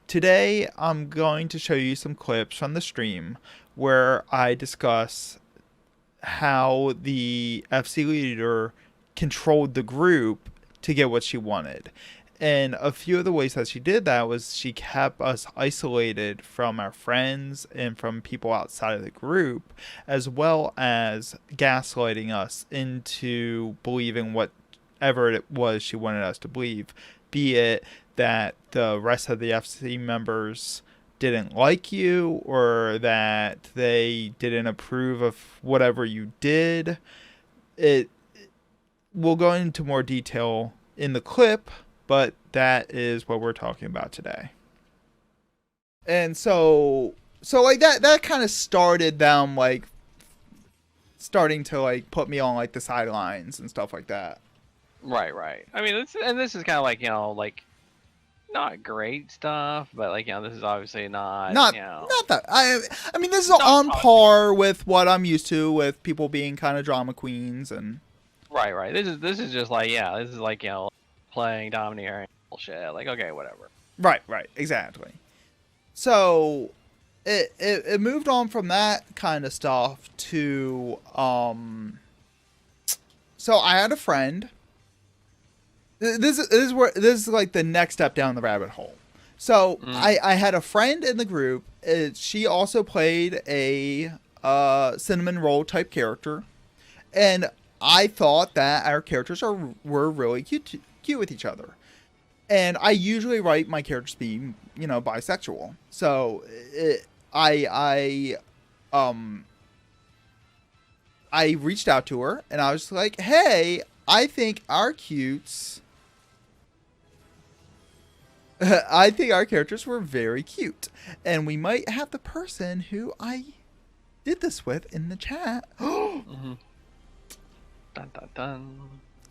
Today I'm going to show you some clips from the stream where I discuss how the FC leader controlled the group to get what she wanted. And a few of the ways that she did that was she kept us isolated from our friends and from people outside of the group, as well as gaslighting us into believing whatever it was she wanted us to believe, be it that the rest of the FC members didn't like you or that they didn't approve of whatever you did. It We'll go into more detail in the clip, but that is what we're talking about today. And so like that kind of started them like starting to like put me on like the sidelines and stuff like that. Right, right. I mean, this is kind of like, like not great stuff, but like, this is obviously not, Not that I mean this is not on toxic. par with what I'm used to with people being kind of drama queens and Right, right. This is just like, this is like, playing domineering bullshit. Like, okay, whatever. right, exactly. So it moved on from that kind of stuff to so I had a friend. This is like the next step down the rabbit hole. So I had a friend in the group. She also played a cinnamon roll type character, and I thought that our characters were really cute with each other. And I usually write my characters being bisexual. So um I reached out to her and I was like, hey, I think our cutes. I think our characters were very cute, and we might have the person who I did this with in the chat. Mm-hmm. Dun dun dun.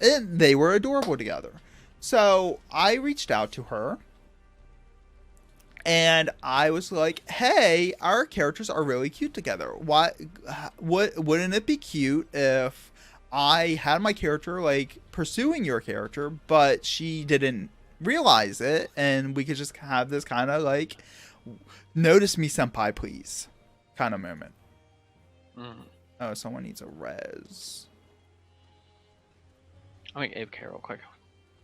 And they were adorable together. So I reached out to her, and I was like, "Hey, our characters are really cute together. Wouldn't it be cute if I had my character like pursuing your character, but she didn't realize it, and we could just have this kind of like notice me senpai please kind of moment." Oh, someone needs a res. Let me Abe Care real quick.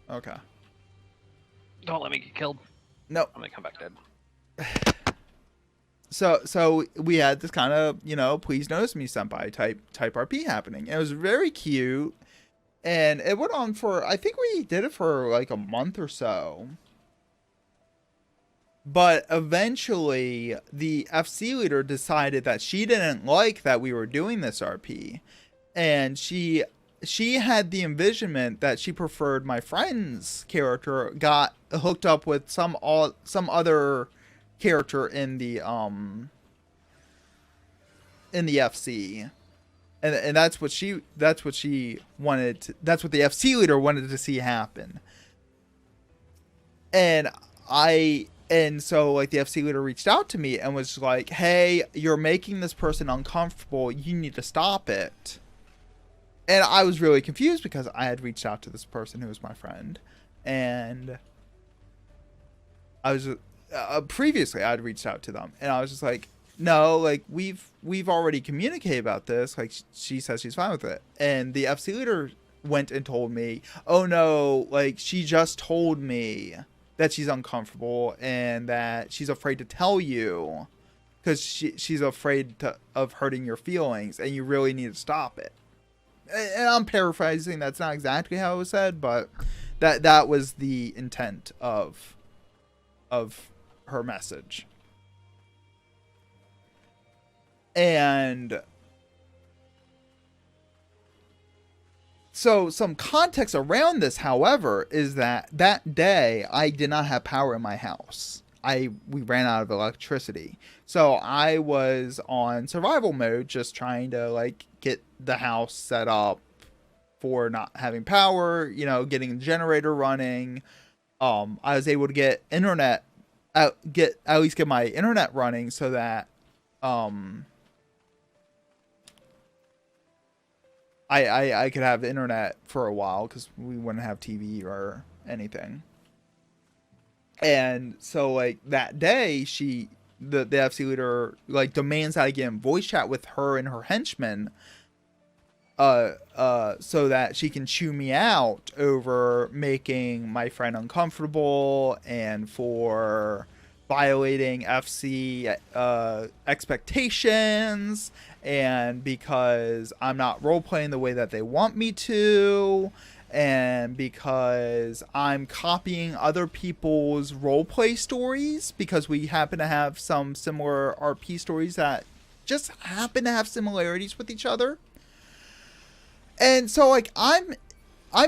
Okay. Don't let me get killed. No. I'm gonna come back dead. So we had this kind of please notice me senpai type RP happening. It was very cute. And it went on for, I think we did it for like a month or so. But eventually, the FC leader decided that she didn't like that we were doing this RP. And she had the envisionment that she preferred my friend's character got hooked up with some other character in the FC. And that's what she wanted to, that's what the FC leader wanted to see happen. And so like the FC leader reached out to me and was like, "Hey, you're making this person uncomfortable. You need to stop it." And I was really confused because I had reached out to this person who was my friend, and I was previously I'd reached out to them, and I was just like, "No, like we've already communicated about this. Like she says she's fine with it." And the FC leader went and told me, "Oh no, like she just told me that she's uncomfortable and that she's afraid to tell you because she's afraid of hurting your feelings, and you really need to stop it." And I'm paraphrasing. That's not exactly how it was said, but that was the intent of her message. And so some context around this, however, is that day I did not have power in my house. We ran out of electricity. So I was on survival mode, just trying to like get the house set up for not having power, getting the generator running. I was able to get internet at least get my internet running so that I could have internet for a while because we wouldn't have TV or anything. And so like that day, the FC leader like demands that I get in voice chat with her and her henchmen, so that she can chew me out over making my friend uncomfortable and for violating FC expectations, and because I'm not role playing the way that they want me to, and because I'm copying other people's roleplay stories because we happen to have some similar RP stories that just happen to have similarities with each other. And so like I'm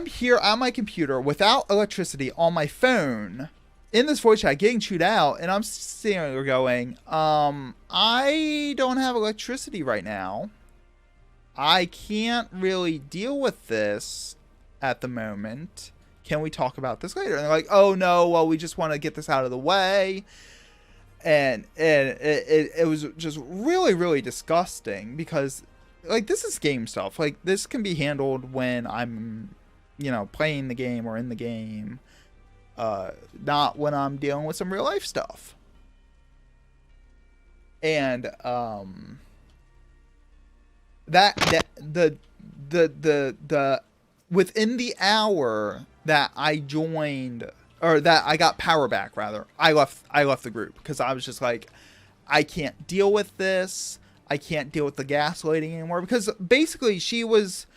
here on my computer without electricity on my phone in this voice chat getting chewed out, and I'm sitting there going, I don't have electricity right now. I can't really deal with this at the moment. Can we talk about this later? And they're like, oh no, well we just want to get this out of the way. And it was just really disgusting because like this is game stuff. Like this can be handled when I'm, playing the game or in the game, not when I'm dealing with some real life stuff. And that the within the hour that I joined, or that I got power back rather, I left the group because I was just like, I can't deal with this. I can't deal with the gaslighting anymore, because basically she was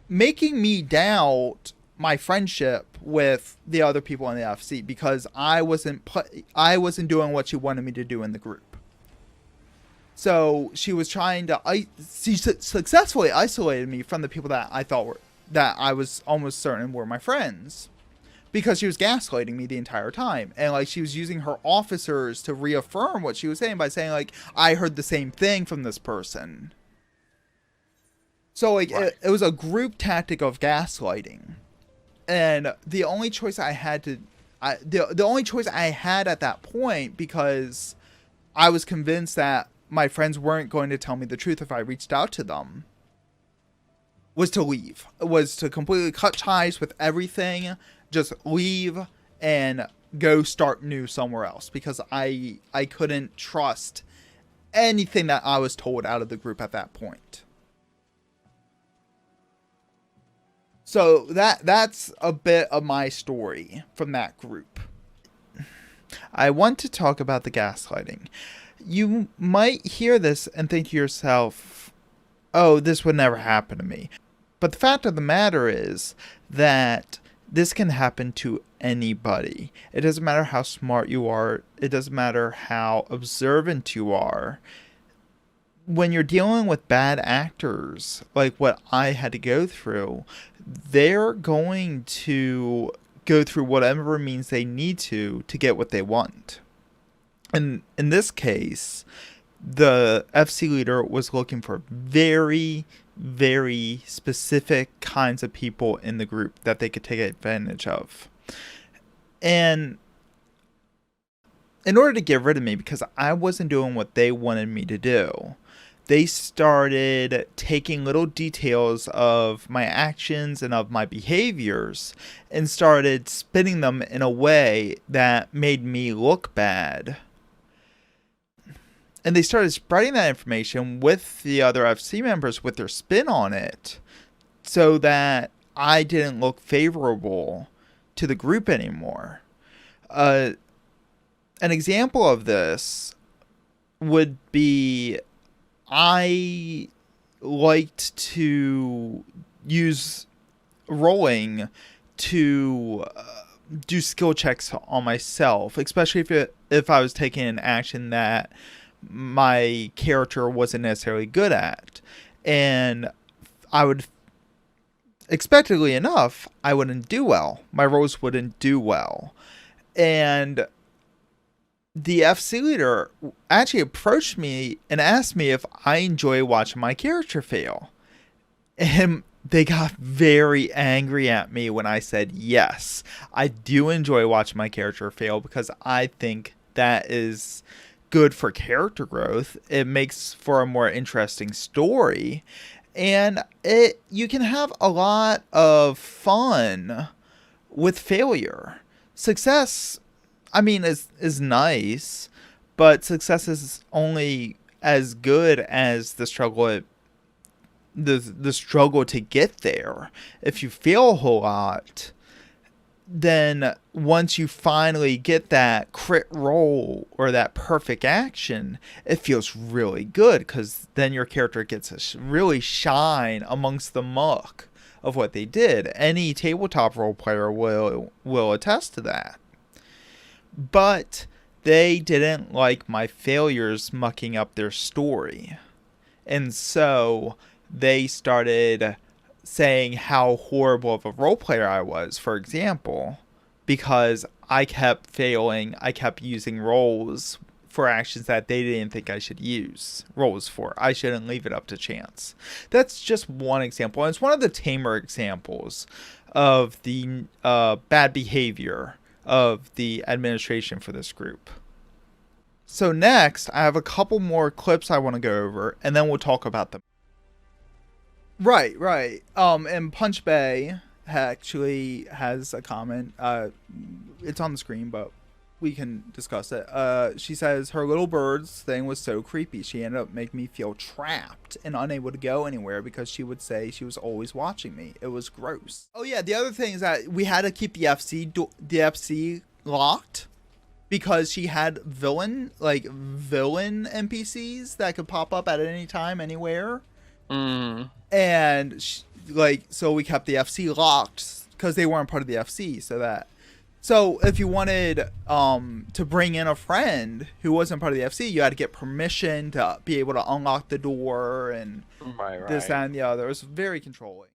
making me doubt my friendship with the other people in the FC because I wasn't doing what she wanted me to do in the group. So she was trying to she successfully isolated me from the people that I was almost certain were my friends, because she was gaslighting me the entire time. And like she was using her officers to reaffirm what she was saying by saying like, I heard the same thing from this person. So like Right. it was a group tactic of gaslighting. And the only choice I had the only choice I had at that point, because I was convinced that my friends weren't going to tell me the truth if I reached out to them, was to leave. Was to completely cut ties with everything, just leave and go start new somewhere else, because I couldn't trust anything that I was told out of the group at that point. So that's a bit of my story from that group. I want to talk about the gaslighting. You might hear this and think to yourself, oh, this would never happen to me. But the fact of the matter is that this can happen to anybody. It doesn't matter how smart you are. It doesn't matter how observant you are. When you're dealing with bad actors, like what I had to go through, they're going to go through whatever means they need to get what they want. And in this case, the FC leader was looking for very specific kinds of people in the group that they could take advantage of. And in order to get rid of me, because I wasn't doing what they wanted me to do, they started taking little details of my actions and of my behaviors and started spinning them in a way that made me look bad. And they started spreading that information with the other FC members with their spin on it, so that I didn't look favorable to the group anymore. An example of this would be, I liked to use rolling to do skill checks on myself, especially if I was taking an action that my character wasn't necessarily good at. And I would, expectedly enough, I wouldn't do well. My rolls wouldn't do well. And the FC leader actually approached me and asked me if I enjoy watching my character fail. And they got very angry at me when I said yes. I do enjoy watching my character fail because I think that is good for character growth. It makes for a more interesting story. And you can have a lot of fun with failure. Success I mean, is nice, but success is only as good as the struggle to get there. If you fail a whole lot, then once you finally get that crit roll or that perfect action, it feels really good because then your character gets to really shine amongst the muck of what they did. Any tabletop role player will attest to that. But they didn't like my failures mucking up their story. And so they started saying how horrible of a role player I was, for example, because I kept failing, I kept using roles for actions that they didn't think I should use roles for. I shouldn't leave it up to chance. That's just one example. And it's one of the tamer examples of the bad behavior of the administration for this group. So next, I have a couple more clips I want to go over, and then we'll talk about them. Right, right. And Punch Bay actually has a comment. It's on the screen, but we can discuss it. She says her little bird's thing was so creepy. She ended up making me feel trapped and unable to go anywhere because she would say she was always watching me. It was gross. Oh yeah, the other thing is that we had to keep the FC locked because she had villain NPCs that could pop up at any time, anywhere. And so we kept the FC locked because they weren't part of the FC. So if you wanted to bring in a friend who wasn't part of the FC, you had to get permission to be able to unlock the door and this, that, and the other. It was very controlling.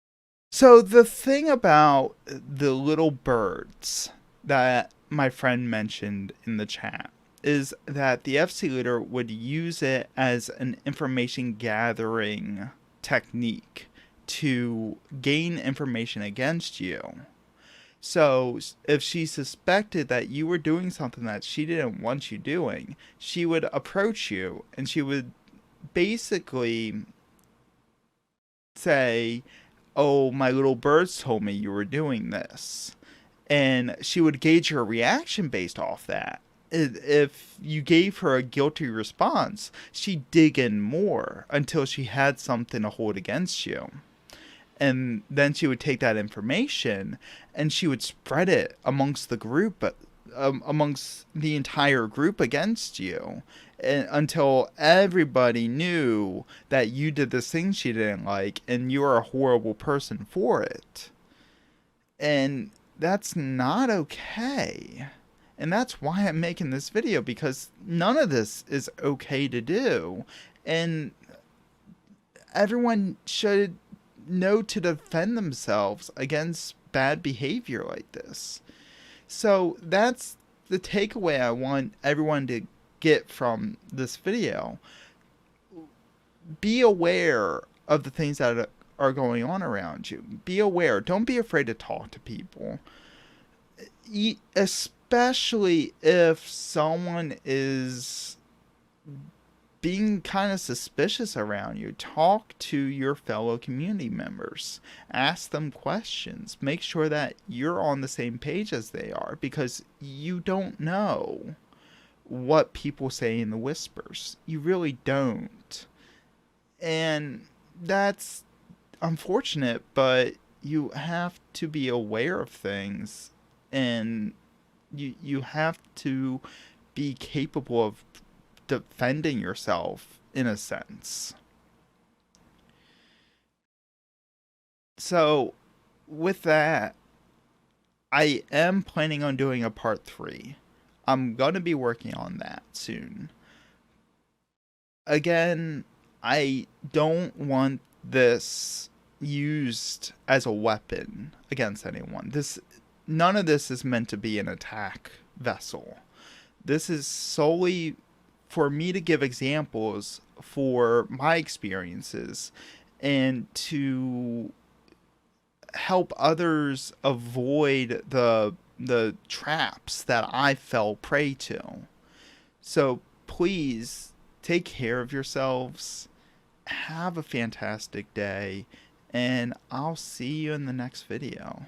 So the thing about the little birds that my friend mentioned in the chat is that the FC leader would use it as an information gathering technique to gain information against you. So if she suspected that you were doing something that she didn't want you doing, she would approach you and she would basically say, "Oh, my little birds told me you were doing this." And she would gauge your reaction based off that. If you gave her a guilty response, she'd dig in more until she had something to hold against you. And then she would take that information and she would spread it amongst the group, amongst the entire group against you, until everybody knew that you did this thing she didn't like and you were a horrible person for it. And that's not okay. And that's why I'm making this video, because none of this is okay to do. And everyone should know to defend themselves against bad behavior like this. So that's the takeaway I want everyone to get from this video. Be aware of the things that are going on around you. Be aware. Don't be afraid to talk to people. Especially if someone is being kind of suspicious around you. Talk to your fellow community members. Ask them questions. Make sure that you're on the same page as they are, because you don't know what people say in the whispers. You really don't. And that's unfortunate, but you have to be aware of things, and you have to be capable of defending yourself in a sense. So with that, I am planning on doing a part 3. I'm going to be working on that soon. Again, I don't want this used as a weapon against anyone. None of this is meant to be an attack vessel. This is solely for me to give examples for my experiences and to help others avoid the traps that I fell prey to. So please take care of yourselves. Have a fantastic day, and I'll see you in the next video.